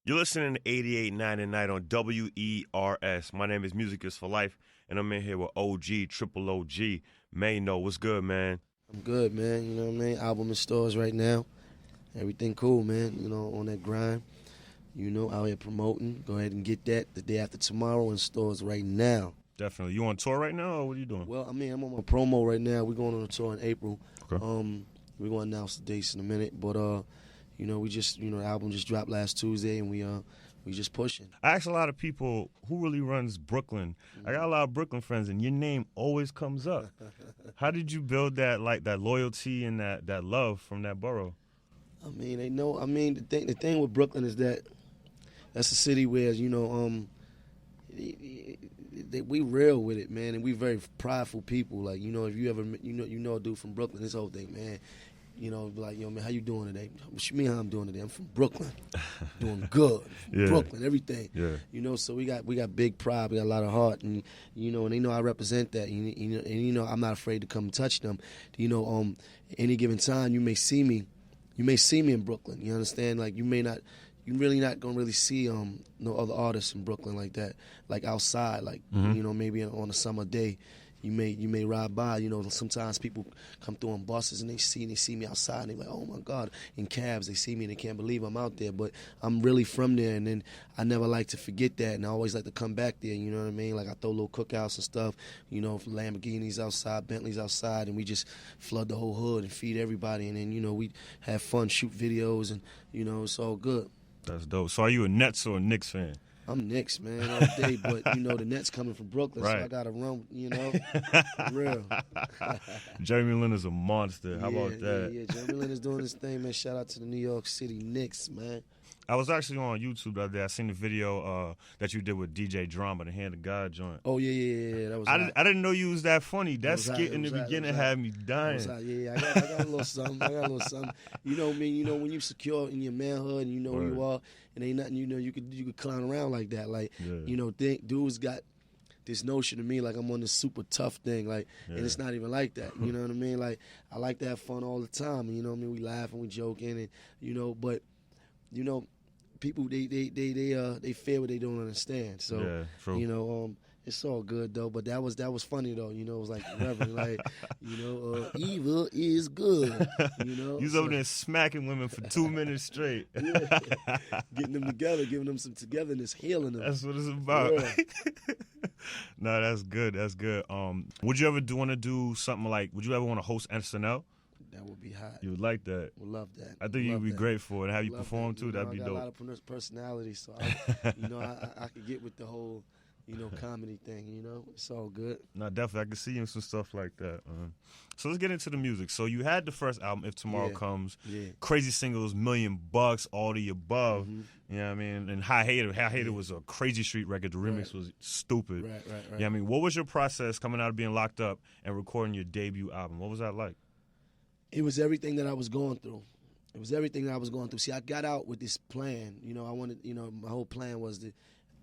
You're listening to 88.9 tonight on WERS. My name is Music is for Life, and I'm in here with OG, Triple OG, Maino. What's good, man? I'm good, man. You know what I mean? Album in stores right now. Everything cool, man. You know, on that grind. You know, out here promoting. Go ahead and get that the day after tomorrow in stores right now. Definitely. You on tour right now, or what are you doing? Well, I mean, I'm on my promo right now. We're going on a tour in April. Okay. We're going to announce the dates in a minute. But, you know, the album just dropped last Tuesday, and we just pushing. I ask a lot of people who really runs Brooklyn. I got a lot of Brooklyn friends, and your name always comes up. How did you build that loyalty and that love from that borough? I mean, they know. I mean, the thing with Brooklyn is that that's a city where, you know, we real with it, man, and we very prideful people. Like, you know, if you ever, you know a dude from Brooklyn, this whole thing, man. You know, like, yo, man, how you doing today? What you mean how I'm doing today? I'm from Brooklyn. Doing good. Yeah. Brooklyn, everything. Yeah. You know, so we got big pride, we got a lot of heart, and, you know, and they know I represent that. And I'm not afraid to come touch them. You know, any given time you may see me in Brooklyn. You understand? Like, you're really not gonna really see no other artists in Brooklyn like that, like outside, like you know, maybe on a summer day, you may ride by. You know, sometimes people come through on buses and they see me outside and they're like, oh my God, in cabs they see me and they can't believe I'm out there, but I'm really from there. And then I never like to forget that, and I always like to come back there. You know what I mean? Like, I throw little cookouts and stuff. You know, Lamborghinis outside, Bentleys outside, and we just flood the whole hood and feed everybody. And then, you know, we have fun, shoot videos, and, you know, it's all good. That's dope. So are you a Nets or a Knicks fan? I'm Knicks, man, all day, but, you know, the Nets coming from Brooklyn, Right. so I got to run, you know, for real. Jeremy Lin is a monster. How about that? Yeah, Jeremy Lin is doing his thing, man. Shout out to the New York City Knicks, man. I was actually on YouTube the other day. I seen the video that you did with DJ Drama, the Hand of God joint. Oh, yeah, that was I hot. didn't know you was that funny. That was hot, skit in it the was hot, beginning it was hot. had me dying. Yeah, I got a little something. You know what I mean? You know, when you secure in your manhood and you know who you are, and ain't nothing, you know, you could clown around like that. Like, you know, dudes got this notion of me like I'm on this super tough thing, like, and it's not even like that. You know what I mean? Like, I like to have fun all the time. And, you know what I mean? We laugh and we joking, and, you know, but, you know, people they fear what they don't understand. So you know, it's all good though. But that was funny though. You know, it was like reverend, like, you know, evil is good. You know, you was over there smacking women for 2 minutes straight. Yeah. Getting them together, giving them some togetherness, healing them. That's what it's about. Yeah. No, that's good. That's good. Would you ever want to do something like? Would you ever want to host SNL? That would be hot. You would like that. Would love that. I think you'd be great for it. And have you perform too? You know, That'd be dope. I got a lot of personality, so you know, I could get with the whole, you know, comedy thing. You know, it's all good. No, definitely. I can see you in some stuff like that. So let's get into the music. So you had the first album, If Tomorrow Comes. Yeah. Crazy singles, $1 Million, All the Above. You know what I mean? And High Hater was a Crazy Street record. The remix was stupid. Right. You know what I mean? What was your process coming out of being locked up and recording your debut album? What was that like? It was everything that I was going through. See, I got out with this plan. You know, I wanted, you know, my whole plan was that,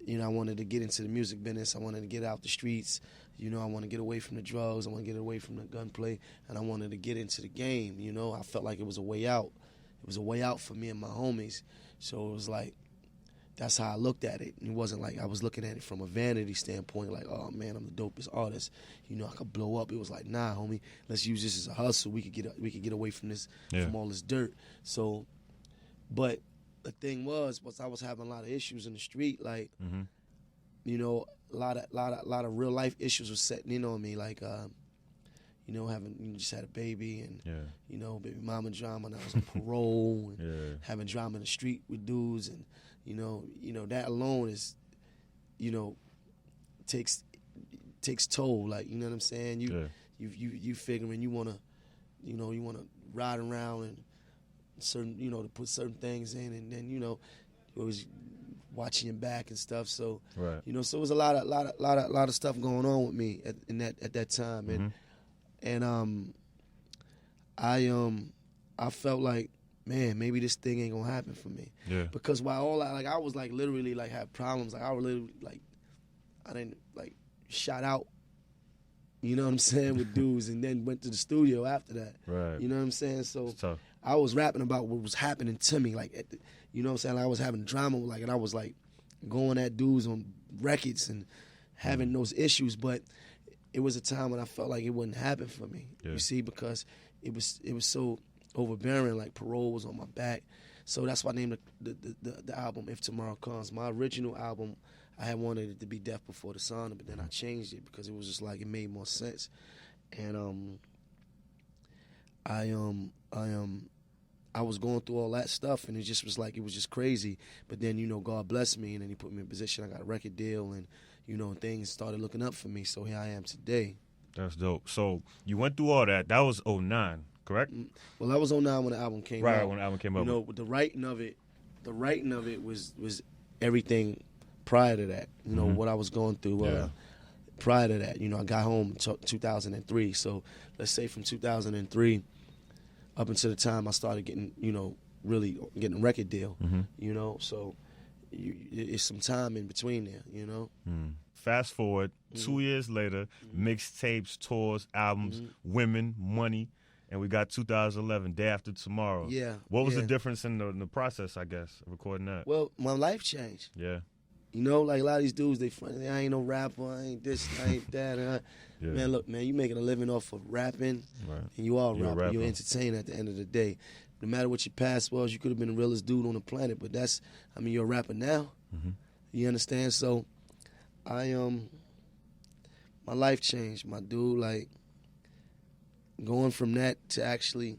you know, I wanted to get into the music business. I wanted to get out the streets. You know, I want to get away from the drugs. I want to get away from the gunplay. And I wanted to get into the game. You know, I felt like it was a way out. It was a way out for me and my homies. So it was like, that's how I looked at it. It wasn't like I was looking at it from a vanity standpoint, like, oh man, I'm the dopest artist. You know, I could blow up. It was like, nah, homie, let's use this as a hustle. We could get away from this, from all this dirt. So, but the thing was I was having a lot of issues in the street, like, you know, a lot of real life issues was setting in on me, like, you know, you just had a baby, and you know, baby mama drama, and I was on parole, and having drama in the street with dudes, and you know that alone is, you know, takes toll. Like, you know what I'm saying? You figuring you wanna ride around and certain, you know, to put certain things in, and then, you know, it was watching your back and stuff. So you know, so it was a lot of stuff going on with me at that time, and I felt like, man, maybe this thing ain't gonna happen for me. Yeah. Because while I was like literally like had problems, like I was literally like I didn't like shot out, you know what I'm saying, with dudes, and then went to the studio after that. Right. You know what I'm saying? So it's tough. I was rapping about what was happening to me, like You know what I'm saying? Like, I was having drama, like, and I was like going at dudes on records and having those issues, but it was a time when I felt like it wouldn't happen for me. Yeah. You see, because it was so overbearing. Like, parole was on my back, so that's why I named the album "If Tomorrow Comes." My original album, I had wanted it to be "Death Before the Sun," but then I changed it because it was just like it made more sense. And I was going through all that stuff, and it just was like, it was just crazy. But then, you know, God blessed me, and then He put me in a position. I got a record deal, and, you know, things started looking up for me. So here I am today. That's dope. So you went through all that. That was 09, correct? Well, that was 09 when the album came out. Right, when the album came out. You know, the writing of it was everything prior to that. You know, what I was going through prior to that. You know, I got home in 2003. So let's say from 2003 up until the time I started getting, you know, really getting a record deal, you know, so it's some time in between there, you know. Fast forward, 2 years later, mixtapes, tours, albums, women, money, and we got 2011, Day After Tomorrow. Yeah. What was the difference in the process, I guess, of recording that? Well, my life changed. Yeah. You know, like a lot of these dudes, they funny. I ain't no rapper, I ain't this, I ain't that. Yeah. Man, look, man, you making a living off of rapping, and you are a rapper. You're entertainer at the end of the day. No matter what your past was, you could have been the realest dude on the planet, but you're a rapper now. You understand? So, my life changed, my dude. Like, going from that to actually,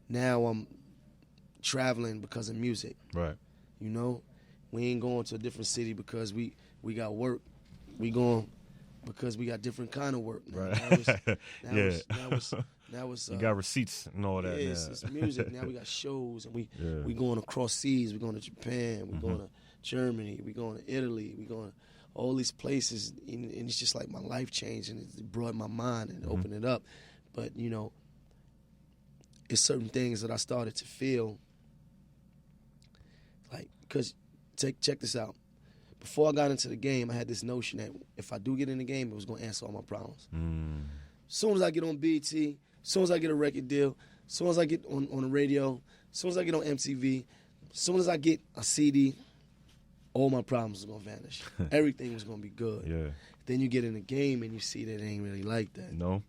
now I'm traveling because of music. Right. You know? We ain't going to a different city because we got work. We going because we got different kind of work. Now. Right. That was you got receipts and all that. Yeah, it's music. Now we got shows, and we going across seas. We going to Japan. We going to Germany. We going to Italy. We going to all these places, and it's just like my life changed, and it broadened my mind and opened it up. But, you know, it's certain things that I started to feel like, because check this out. Before I got into the game, I had this notion that if I do get in the game, it was going to answer all my problems. As soon as I get on BT, as soon as I get a record deal, as soon as I get on the radio, as soon as I get on MTV, as soon as I get a CD, all my problems are going to vanish. Everything was going to be good. Yeah. Then you get in the game and you see that it ain't really like that. No.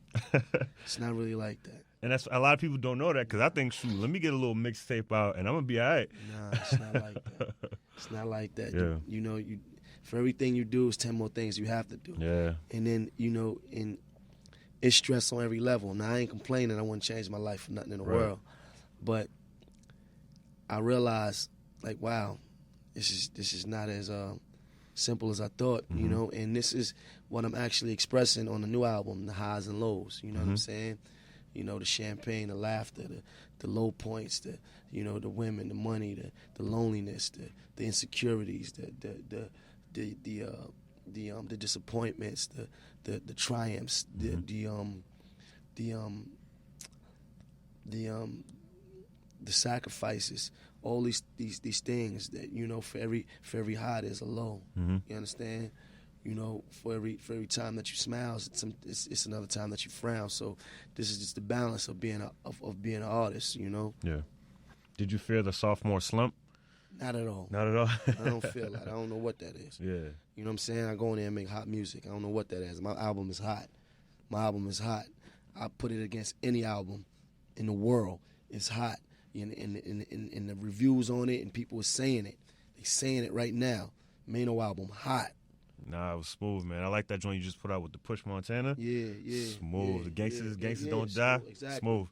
It's not really like that. And that's a lot of people don't know that, because I think, shoot, let me get a little mixtape out and I'm going to be all right. Nah, it's not like that. It's not like that. Yeah. You know, for everything you do, it's 10 more things you have to do. Yeah. And then, you know, it's stress on every level. Now, I ain't complaining. I wouldn't change my life for nothing in the world. But I realized, like, wow, this is not as simple as I thought, you know. And this is what I'm actually expressing on the new album, the highs and lows. You know what I'm saying? You know, the champagne, the laughter, the low points, you know, the women, the money, the loneliness, the insecurities, the disappointments, the triumphs, the sacrifices, all these things that, you know, for every high there's a low. You understand? You know, for every time that you smile, it's another time that you frown. So this is just the balance of being an artist, you know. Yeah. Did you fear the sophomore slump? Not at all. Not at all. I don't feel that. I don't know what that is. Yeah. You know what I'm saying? I go in there and make hot music. I don't know what that is. My album is hot. My album is hot. I put it against any album in the world. It's hot. And the reviews on it, and people are saying it. They saying it right now. Maino album, hot. Nah, it was smooth, man. I like that joint you just put out with the Push Montana. Yeah. Smooth. Yeah, the gangsters yeah, don't die. Exactly. Smooth.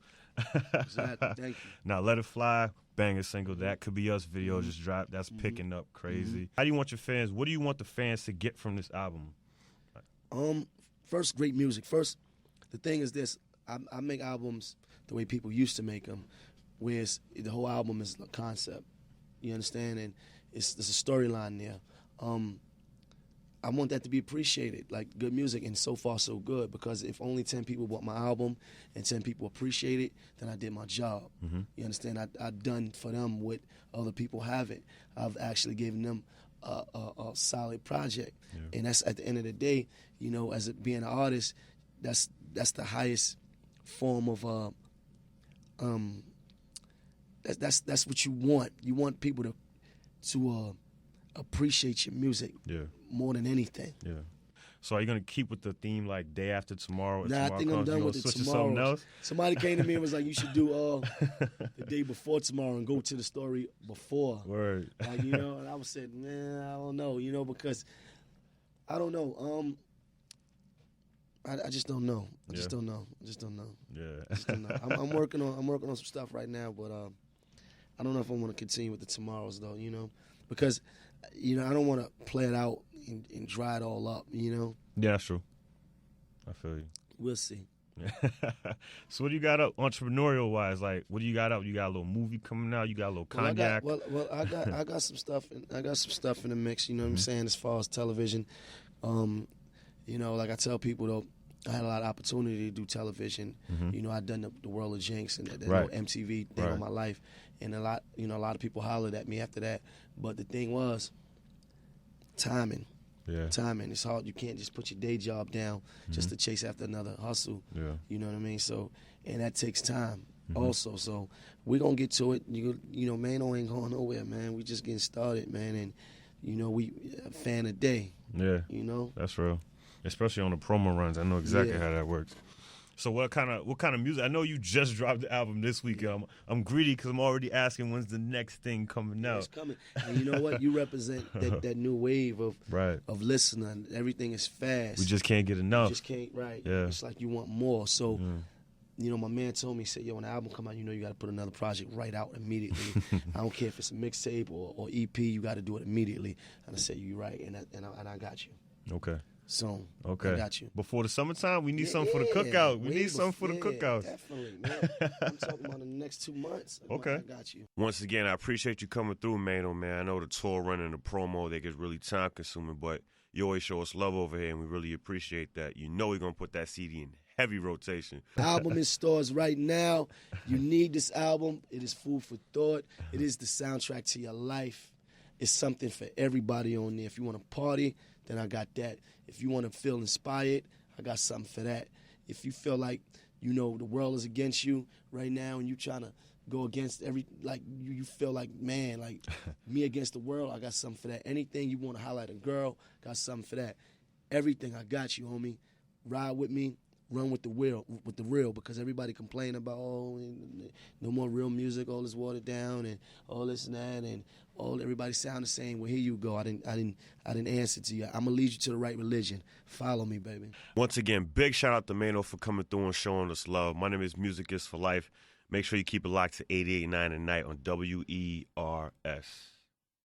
Exactly. Thank you. Now, Let It Fly, banger single. That Could Be Us video just dropped. That's picking up crazy. How do you want your fans? What do you want the fans to get from this album? First, great music. First, the thing is this: I make albums the way people used to make them, where the whole album is a concept. You understand? And there's a storyline there. I want that to be appreciated, like good music, and so far so good, because if only 10 people bought my album and 10 people appreciate it, then I did my job. You understand? I've done for them what other people haven't. I've actually given them a solid project. And that's, at the end of the day, you know, as being an artist, that's the highest form of that's what you want. You want people to to appreciate your music more than anything. Yeah. So are you gonna keep with the theme like day after tomorrow? Nah, I think I'm done with it tomorrow. Somebody came to me and was like, "You should do the day before tomorrow and go to the story before." Word. Like, you know, and I was saying, man, I don't know, you know, because I don't know. I just don't know. I just don't know. Yeah. I just don't know. I'm working on some stuff right now, but I don't know if I want to continue with the tomorrows though, you know, because you know I don't want to play it out and dry it all up, you know. Yeah, that's true. I feel you. We'll see. So what do you got up entrepreneurial wise? Like, what do you got up? You got a little movie coming out. You got a little cognac. I got some stuff. I got some stuff in the mix. You know what I'm saying? As far as television, you know, like I tell people though, I had a lot of opportunity to do television. You know, I done the World of Jinx and the MTV thing all my life, and a lot of people hollered at me after that. But the thing was, timing. Yeah. Timing. It's hard. You can't just put your day job down just to chase after another hustle. Yeah. You know what I mean? So, and that takes time also. So we're going to get to it. You know, Maino ain't going nowhere, man. We just getting started, man. And, you know, we a fan a day. Yeah. You know? That's real. Especially on the promo runs. I know exactly how that works. So what kind of music? I know you just dropped the album this week. I'm greedy because I'm already asking when's the next thing coming out. It's coming. And you know what? You represent that new wave of listening. Everything is fast. We just can't get enough. You just can't, right. Yeah. It's like you want more. So, you know, my man told me, he said, yo, when the album come out, you know you got to put another project right out immediately. I don't care if it's a mixtape or EP, you got to do it immediately. And I said, you're right, and I got you. Okay. So, okay. I got you. Before the summertime, we need something for the cookout. We need something for the cookout. Definitely, man. I'm talking about in the next 2 months. Okay. I got you. Once again, I appreciate you coming through, Maino, man. I know the tour running the promo, they get really time consuming, but you always show us love over here, and we really appreciate that. You know we're going to put that CD in heavy rotation. Album in stores right now. You need this album. It is food for thought. It is the soundtrack to your life. It's something for everybody on there. If you want to party, then I got that. If you want to feel inspired, I got something for that. If you feel like, you know, the world is against you right now and you trying to go against you feel like, man, like me against the world, I got something for that. Anything you want to highlight a girl, got something for that. Everything, I got you, homie. Ride with me. Run with the real, because everybody complain about no more real music, all this watered down and all this and that, and everybody sound the same. Well, here you go. I didn't answer to you. I'm gonna lead you to the right religion. Follow me, baby. Once again, big shout out to Maino for coming through and showing us love. My name is Music is for Life. Make sure you keep it locked to 88.9 at night on WERS.